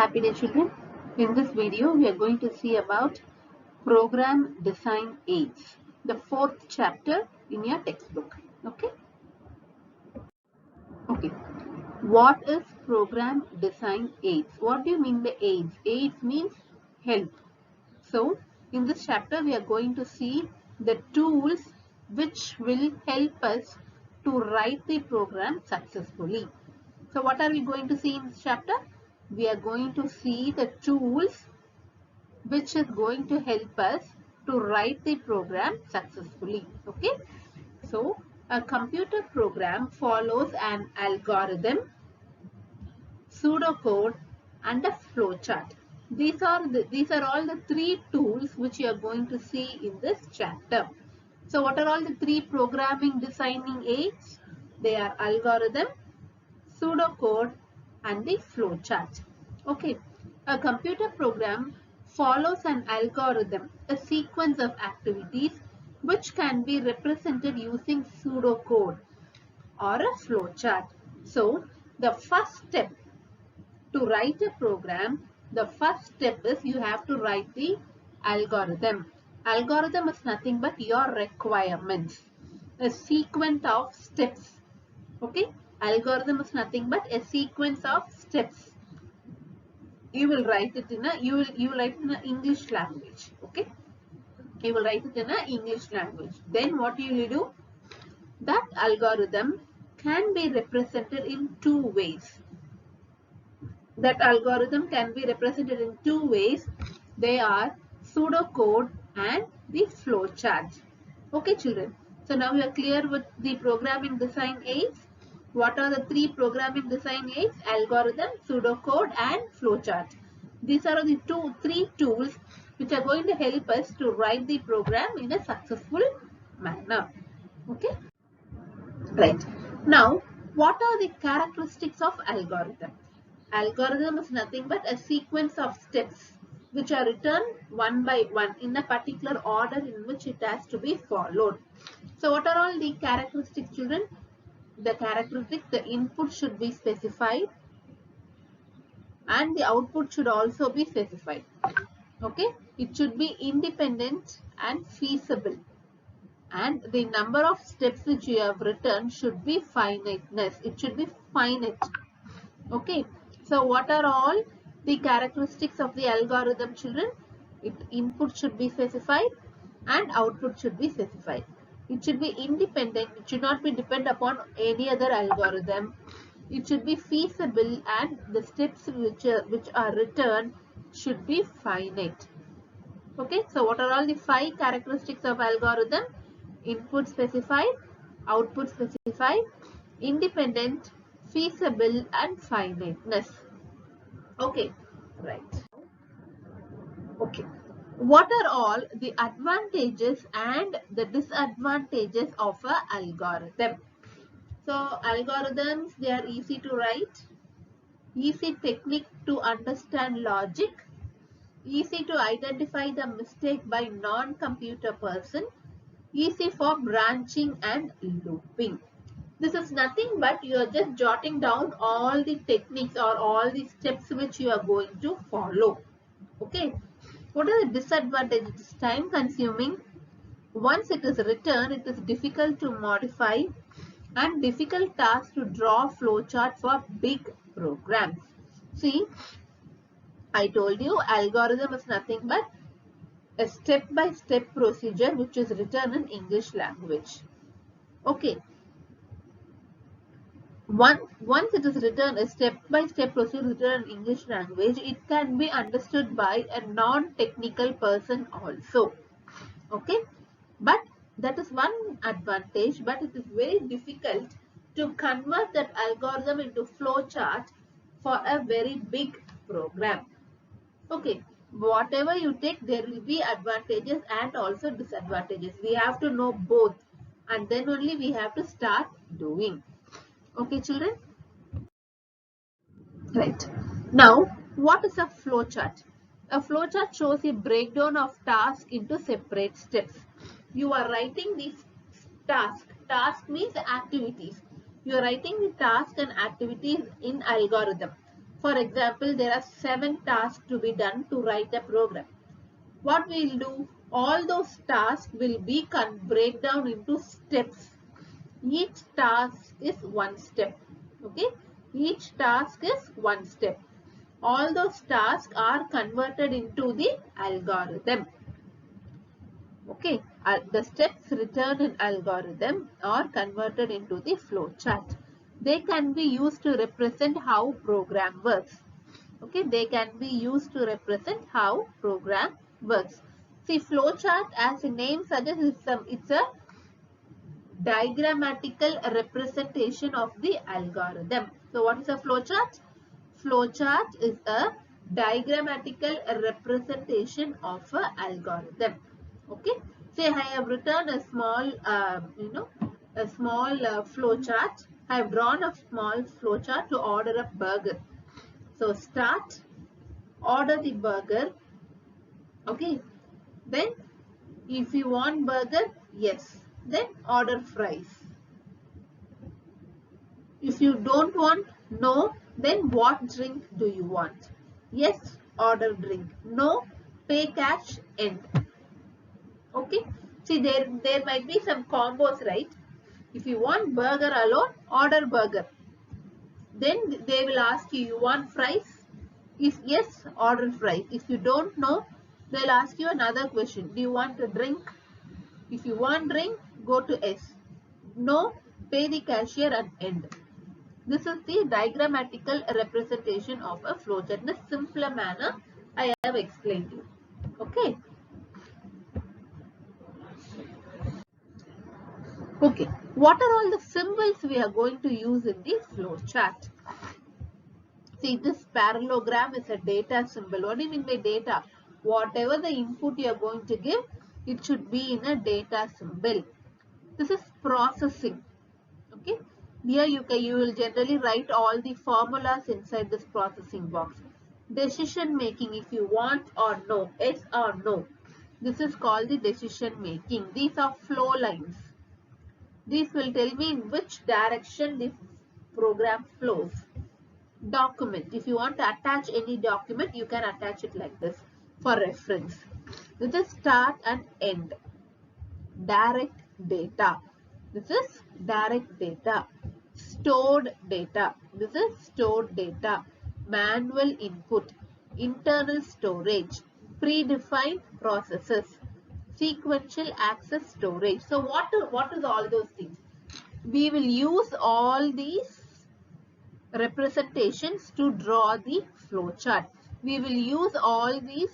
Happy day children. In this video we are going to see about program design aids, the fourth chapter in your textbook. Okay. What is program design aids? What do you mean by aids? Aids means help. So in this chapter we are going to see the tools which will help us to write the program successfully. So what are we going to see in this chapter? We are going to see the tools which is going to help us to write the program successfully. Okay. So a computer program follows an algorithm, pseudocode and a flowchart. These are all the three tools which you are going to see in this chapter. So what are all the three programming designing aids? They are algorithm, pseudocode and the flowchart. Okay, a computer program follows an algorithm, a sequence of activities which can be represented using pseudocode or a flowchart. So the first step to write a program, the first step is you have to write the algorithm. Algorithm is nothing but your requirements, a sequence of steps. Okay, algorithm is nothing but a sequence of steps. You will write it in a write it in an English language. Okay, you will write it in an English language. Then what you will do? That algorithm can be represented in two ways. That algorithm can be represented in two ways. They are pseudocode and the flowchart. Okay, children. So now you are clear with the programming design aids. What are the three programming design aids? Algorithm, pseudocode and flowchart. These are the three tools which are going to help us to write the program in a successful manner. Okay. Right. Now, what are the characteristics of algorithm? Algorithm is nothing but a sequence of steps which are written one by one in a particular order in which it has to be followed. So what are all the characteristics, children? The characteristics, the input should be specified and the output should also be specified. Okay, it should be independent and feasible. And the number of steps which you have written should be finiteness. It should be finite. Okay. So what are all the characteristics of the algorithm, children? Input should be specified and output should be specified. It should be independent. It should not be dependent upon any other algorithm. It should be feasible and the steps which are written should be finite. Okay. So what are all the 5 characteristics of algorithm? Input specified, output specified, independent, feasible and finiteness. Okay, right. Okay. What are all the advantages and the disadvantages of an algorithm? So algorithms, they are easy to write, easy technique to understand logic, easy to identify the mistake by non-computer person, easy for branching and looping. This is nothing but you are just jotting down all the techniques or all the steps which you are going to follow. Okay. What are the disadvantages? It is time consuming. Once it is written, it is difficult to modify and difficult task to draw flowchart for big programs. See, I told you algorithm is nothing but a step-by-step procedure which is written in English language. Okay. Once it is written, a step-by-step procedure written in English language, it can be understood by a non-technical person also. Okay, but that is one advantage, but it is very difficult to convert that algorithm into flowchart for a very big program. Okay, whatever you take, there will be advantages and also disadvantages. We have to know both and then only we have to start doing. Okay, children? Right. Now, what is a flowchart? A flowchart shows a breakdown of tasks into separate steps. You are writing these tasks. Task means activities. You are writing the task and activities in algorithm. For example, there are 7 tasks to be done to write a program. What we will do? All those tasks will be break down into steps. Each task is one step. Okay, each task is one step. All those tasks are converted into the algorithm. Okay, the steps written in algorithm are converted into the flowchart. They can be used to represent how program works. Okay, they can be used to represent how program works. See, flowchart, as the name suggests, it's a diagrammatical representation of the algorithm. So what is a flowchart? Flowchart is a diagrammatical representation of an algorithm. Okay. Say I have written a small, a small flowchart. I have drawn a small flowchart to order a burger. So start, order the burger. Okay. Then if you want burger, yes. Then order fries. If you don't want, no, then what drink do you want? Yes, order drink. No, pay cash, end. Okay. See, there might be some combos, right? If you want burger alone, order burger. Then they will ask you, you want fries? If yes, order fries. If you don't know, they'll ask you another question. Do you want a drink? If you want drink, go to S. No, pay the cashier and end. This is the diagrammatical representation of a flowchart in a simpler manner I have explained you. Okay. Okay. What are all the symbols we are going to use in the flowchart? See, this parallelogram is a data symbol. What do you mean by data? Whatever the input you are going to give, it should be in a data symbol. This is processing. Okay. Here you will generally write all the formulas inside this processing box. Decision making, if you want or no, yes or no. This is called the decision making. These are flow lines. These will tell me in which direction the program flows. Document. If you want to attach any document, you can attach it like this for reference. This is start and end. Direct data. This is direct data. Stored data. This is stored data. Manual input. Internal storage. Predefined processes. Sequential access storage. So what is all those things? We will use all these representations to draw the flowchart. We will use all these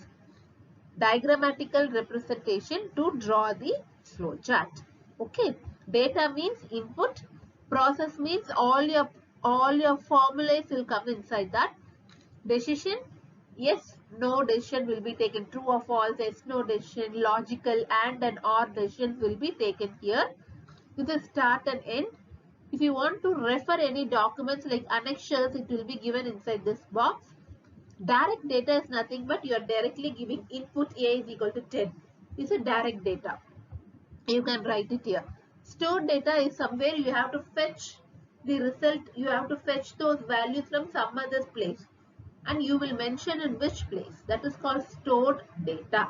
diagrammatical representation to draw the flowchart. Okay, data means input, process means all your formulas will come inside that. Decision, yes, no decision will be taken, true or false, yes, no decision, logical and or decisions will be taken here. This is start and end. If you want to refer any documents like annexures, it will be given inside this box. Direct data is nothing but you are directly giving input A is equal to 10. It's a direct data. You can write it here. Stored data is somewhere you have to fetch the result. You have to fetch those values from some other place. And you will mention in which place. That is called stored data.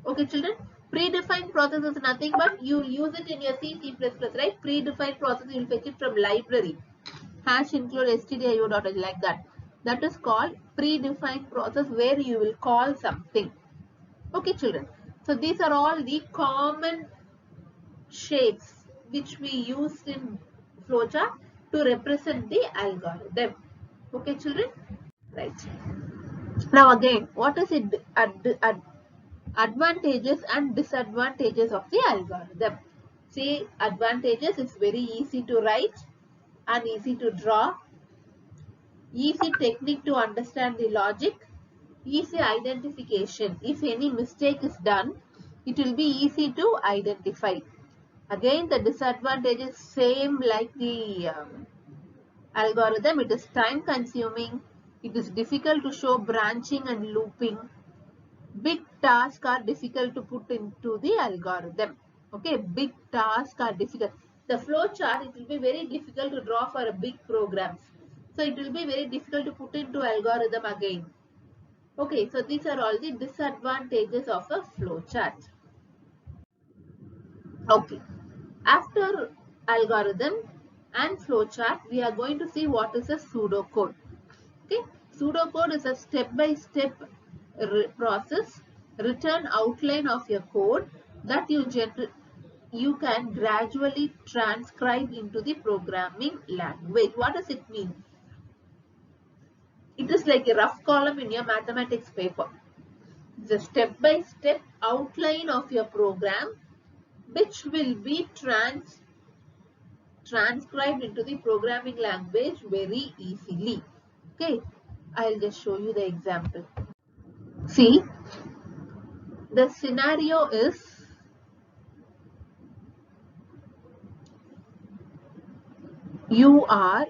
Okay, children. Predefined process is nothing but you use it in your C, C++, right? Predefined process, you will fetch it from library. Hash include stdio.h like that. That is called predefined process where you will call something. Okay, children. So these are all the common shapes which we use in flowchart to represent the algorithm. Okay, children. Right. Now again, what is it? Advantages and disadvantages of the algorithm. See, advantages is very easy to write and easy to draw. Easy technique to understand the logic. Easy identification. If any mistake is done, it will be easy to identify. Again, the disadvantage is same like the algorithm. It is time consuming. It is difficult to show branching and looping. Big tasks are difficult to put into the algorithm. Okay, big tasks are difficult. The flow chart, it will be very difficult to draw for a big programs. So it will be very difficult to put into algorithm again. Okay, so these are all the disadvantages of a flowchart. Okay, after algorithm and flowchart, we are going to see what is a pseudocode. Okay, pseudocode is a step-by-step process, written outline of your code that you can gradually transcribe into the programming language. What does it mean? It is like a rough column in your mathematics paper. The step-by-step outline of your program, which will be transcribed into the programming language very easily. Okay, I'll just show you the example. See, the scenario is you are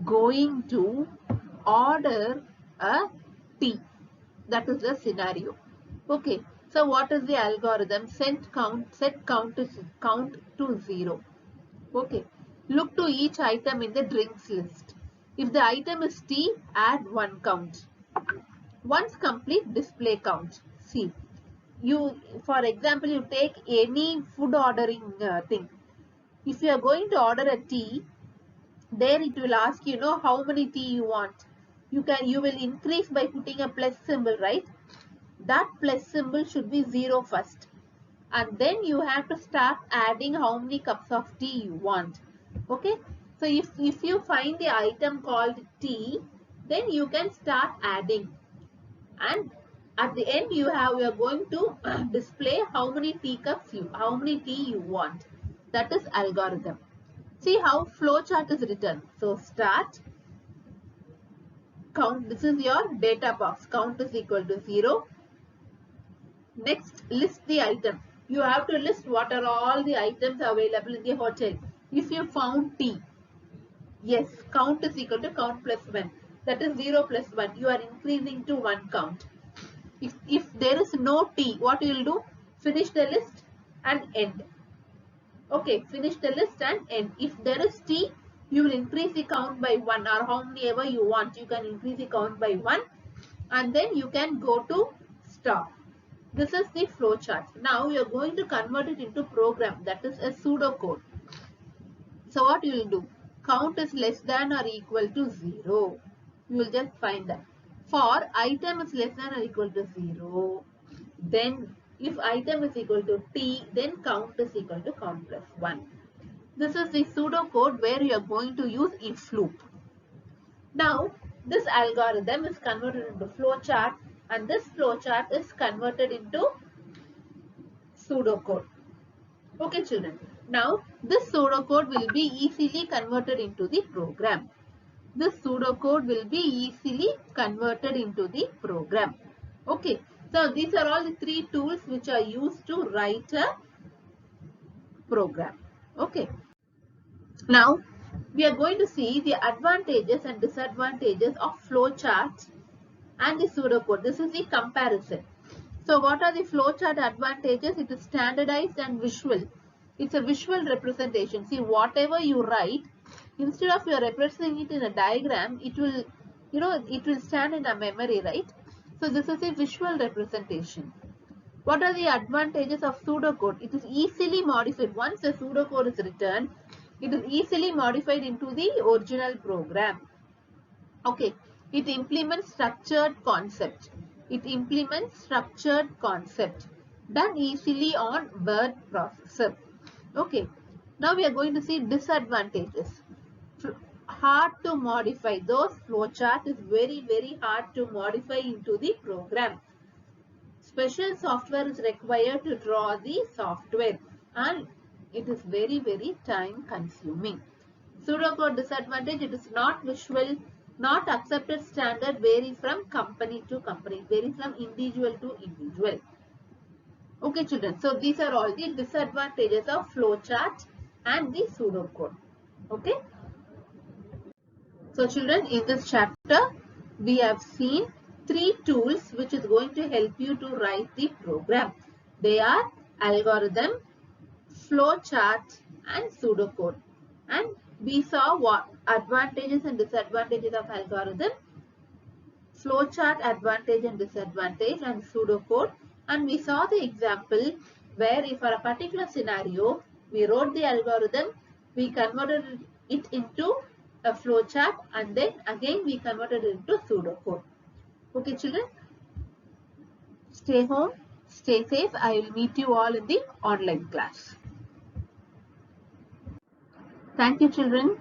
going to order a tea. That is the scenario. Okay, so what is the algorithm? Set count to 0. Okay, look to each item in the drinks list. If the item is tea, add 1 count. Once complete, display count. See, for example, you take any food ordering thing. If you are going to order a tea, there it will ask how many tea you want. You will increase by putting a plus symbol, right? That plus symbol should be 0 first, and then you have to start adding how many cups of tea you want. Okay, so if you find the item called tea, then you can start adding, and at the end you are going to display how many tea you want. That is algorithm. See how flowchart is written. So start, count, this is your data box, count is equal to 0. Next, list the item. You have to list what are all the items available in the hotel. If you found tea, yes, count is equal to count plus 1. That is 0 plus 1. You are increasing to 1 count. If there is no tea, what you will do? Finish the list and end. Okay, finish the list and end. If there is tea, you will increase the count by 1, or how many ever you want. You can increase the count by 1, and then you can go to stop. This is the flowchart. Now you are going to convert it into program, that is a pseudocode. So what you will do? Count is less than or equal to 0. You will just find that. For item is less than or equal to 0. Then if item is equal to t, then count is equal to count plus 1. This is the pseudocode where you are going to use if loop. Now this algorithm is converted into flowchart, and this flowchart is converted into pseudocode. Okay children, now this pseudocode will be easily converted into the program. This pseudocode will be easily converted into the program. Okay, so these are all the 3 tools which are used to write a program. Okay, now we are going to see the advantages and disadvantages of flowchart and the pseudocode. This is the comparison. So what are the flowchart advantages? It is standardized and visual. It's a visual representation. See, whatever you write, instead of you representing it in a diagram, it will, it will stand in a memory, right? So this is a visual representation. What are the advantages of pseudocode? It is easily modified. Once the pseudocode is written, it is easily modified into the original program. Okay, it implements structured concept. Done easily on word processor. Okay, now we are going to see disadvantages. Hard to modify. Those flowchart is very hard to modify into the program. Special software is required to draw the software, and it is very time consuming. Pseudocode disadvantage: it is not visual, not accepted standard, vary from company to company, vary from individual to individual. Okay children, so these are all the disadvantages of flowchart and the pseudocode. Okay. So children, in this chapter we have seen 3 tools which is going to help you to write the program. They are algorithm, flowchart and pseudocode. And we saw what advantages and disadvantages of algorithm, flowchart advantage and disadvantage, and pseudocode. And we saw the example where if for a particular scenario, we wrote the algorithm, we converted it into a flowchart, and then again we converted it into pseudocode. Okay children, stay home, stay safe. I will meet you all in the online class. Thank you children.